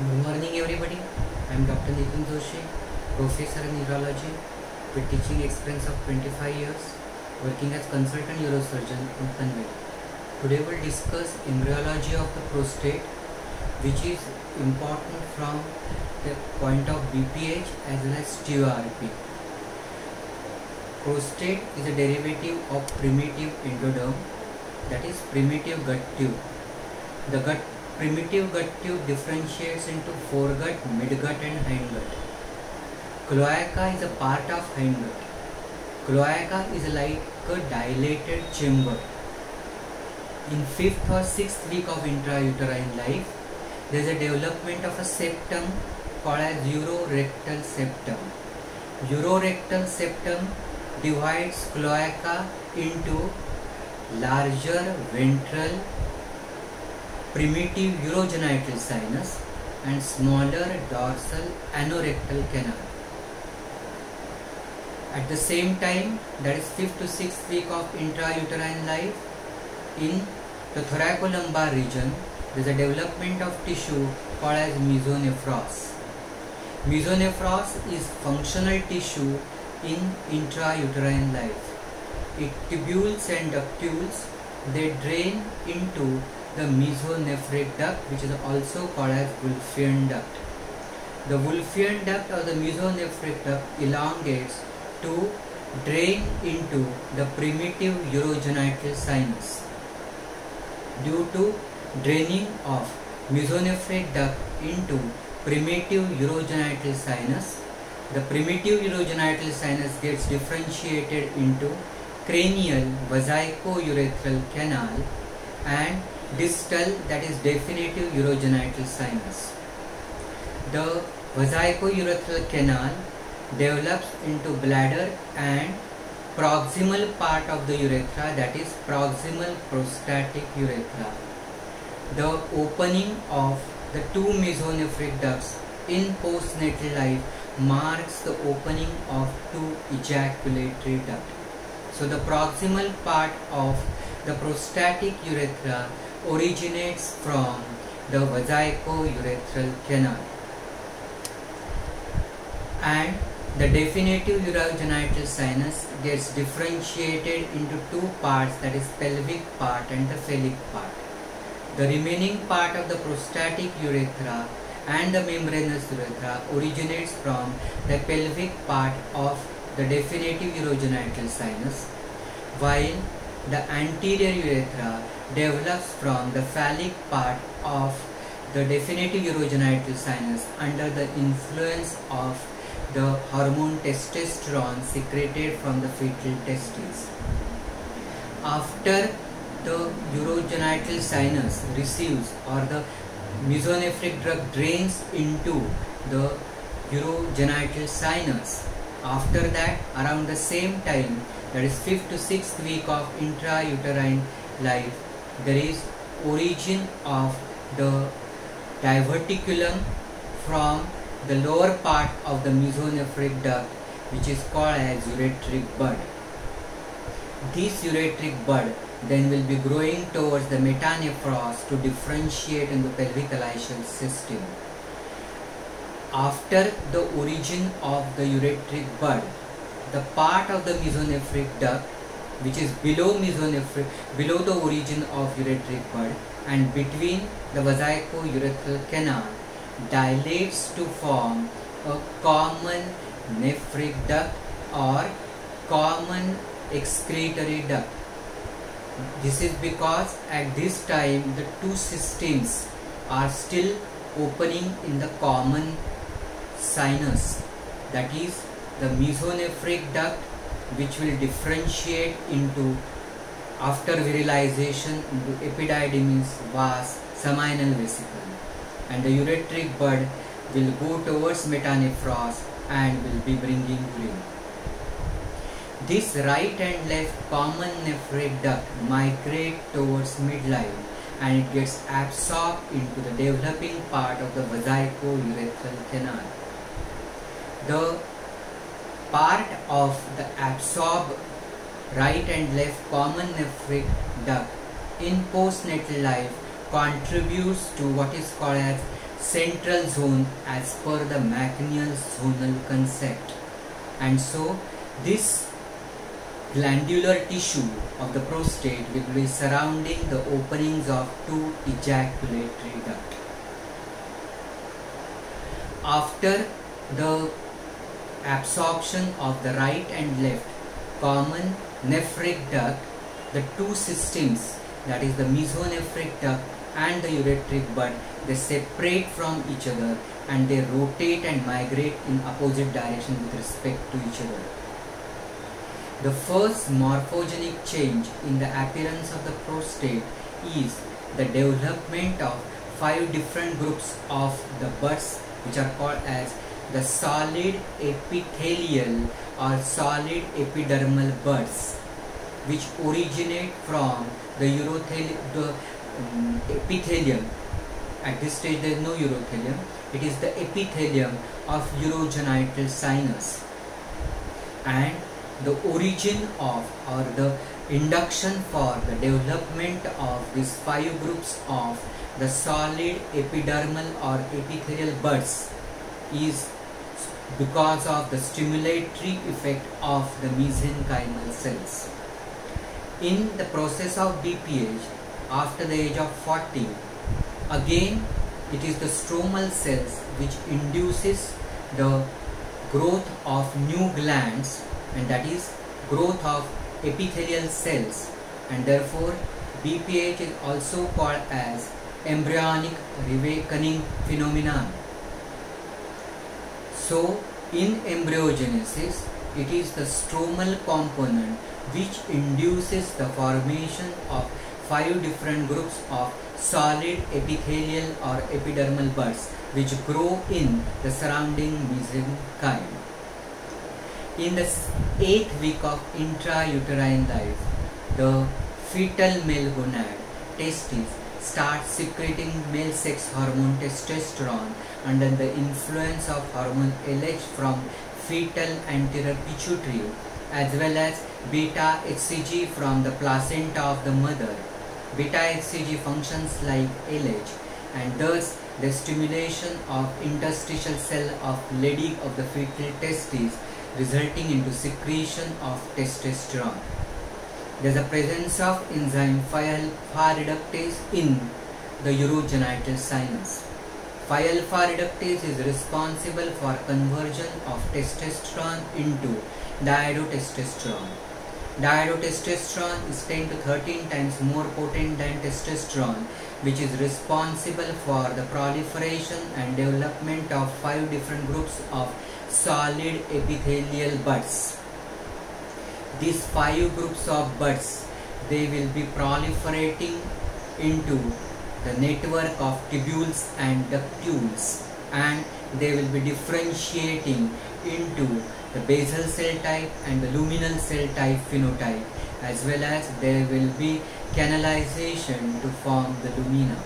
Good morning everybody. I am Dr. Nitin Joshi, Professor in Neurology with teaching experience of 25 years, working as consultant neurosurgeon in Panvel. Today we will discuss embryology of the prostate, which is important from the point of BPH as well as TURP. Prostate is a derivative of primitive endoderm, that is primitive gut tube. The primitive gut tube differentiates into foregut, midgut and hindgut. Cloaca is a part of hindgut. Cloaca is like a dilated chamber. In 5th or 6th week of intrauterine life, there is a development of a septum called as urorectal septum. Urorectal septum divides cloaca into larger ventral primitive urogenital sinus and smaller dorsal anorectal canal. At the same time, that is 5th to 6th week of intrauterine life, in the thoracolumbar region, there is a development of tissue called as mesonephros. Mesonephros is functional tissue in intrauterine life. Its tubules and ductules, they drain into the mesonephric duct, which is also called as Wolffian duct. The Wolffian duct or the mesonephric duct elongates to drain into the primitive urogenital sinus. Due to draining of mesonephric duct into primitive urogenital sinus, the primitive urogenital sinus gets differentiated into cranial vesico-urethral canal and distal, that is definitive urogenital sinus. The vesico-urethral canal develops into bladder and proximal part of the urethra, that is proximal prostatic urethra. The opening of the two mesonephric ducts in postnatal life marks the opening of two ejaculatory ducts. So the proximal part of the prostatic urethra originates from the vesico-urethral canal, and the definitive urogenital sinus gets differentiated into two parts, that is pelvic part and the phallic part. The remaining part of the prostatic urethra and the membranous urethra originates from the pelvic part of the definitive urogenital sinus, while the anterior urethra develops from the phallic part of the definitive urogenital sinus under the influence of the hormone testosterone secreted from the fetal testes. After the urogenital sinus receives, or the mesonephric duct drains into the urogenital sinus, after that, around the same time, that is 5th to 6th week of intrauterine life, there is origin of the diverticulum from the lower part of the mesonephric duct, which is called as ureteric bud. This ureteric bud then will be growing towards the metanephros to differentiate in the pelvic alveolar system. After the origin of the ureteric bud, the part of the mesonephric duct which is below the origin of ureteric bud and between the vesico-urethral canal dilates to form a common nephric duct or common excretory duct. This is because at this time the two systems are still opening in the common sinus, that is the mesonephric duct, which will differentiate into, after virilization, into epididymis, vas, seminal vesicle, and the ureteric bud will go towards metanephros and will be bringing urine. This right and left common nephric duct migrate towards midline and it gets absorbed into the developing part of the vesico-urethral canal. The part of the absorbed right and left common nephric duct in postnatal life contributes to what is called as central zone as per the McNeil zonal concept. And so this glandular tissue of the prostate will be surrounding the openings of two ejaculatory ducts. After the absorption of the right and left common nephric duct, the two systems, that is the mesonephric duct and the ureteric bud, they separate from each other and they rotate and migrate in opposite direction with respect to each other. The first morphogenic change in the appearance of the prostate is the development of 5 different groups of the buds, which are called as the solid epithelial or solid epidermal buds, which originate from the epithelium. At this stage there is no urothelium, it is the epithelium of urogenital sinus. And the origin of, or the induction for the development of these 5 groups of the solid epidermal or epithelial buds is because of the stimulatory effect of the mesenchymal cells. In the process of BPH, after the age of 40, again it is the stromal cells which induces the growth of new glands, and that is growth of epithelial cells, and therefore BPH is also called as embryonic reawakening phenomenon. So in embryogenesis, it is the stromal component which induces the formation of 5 different groups of solid epithelial or epidermal buds which grow in the surrounding mesenchyme. In the 8th week of intrauterine life, the fetal male gonad, testes, starts secreting male sex hormone testosterone under the influence of hormone LH from fetal anterior pituitary, as well as beta HCG from the placenta of the mother. Beta HCG functions like LH, and thus the stimulation of interstitial cell of Leydig of the fetal testes, resulting into secretion of testosterone. There is a presence of enzyme 5-alpha reductase in the urogenital sinus. 5-alpha reductase is responsible for conversion of testosterone into dihydrotestosterone. Dihydrotestosterone is 10 to 13 times more potent than testosterone, which is responsible for the proliferation and development of 5 different groups of solid epithelial buds. These 5 groups of buds, they will be proliferating into the network of tubules and ductules, and they will be differentiating into the basal cell type and the luminal cell type phenotype, as well as there will be canalization to form the lumina.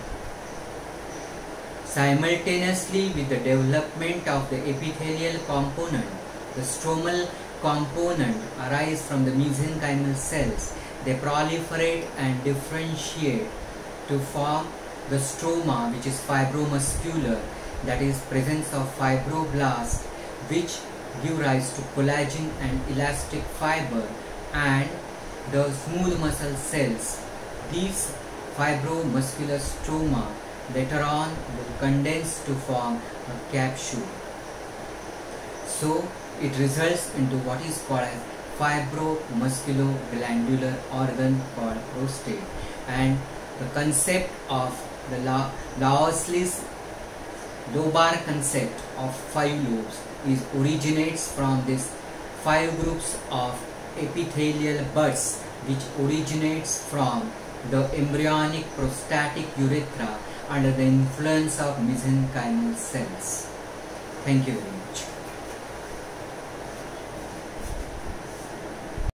Simultaneously with the development of the epithelial component, the stromal component arise from the mesenchymal cells. They proliferate and differentiate to form the stroma, which is fibromuscular, that is presence of fibroblasts, which give rise to collagen and elastic fiber, and the smooth muscle cells. These fibromuscular stroma later on will condense to form a capsule. So it results into what is called as fibromusculoglandular organ called prostate. And the concept of the Laosley's lobar concept of 5 lobes originates from this 5 groups of epithelial buds, which originates from the embryonic prostatic urethra under the influence of mesenchymal cells. Thank you very much.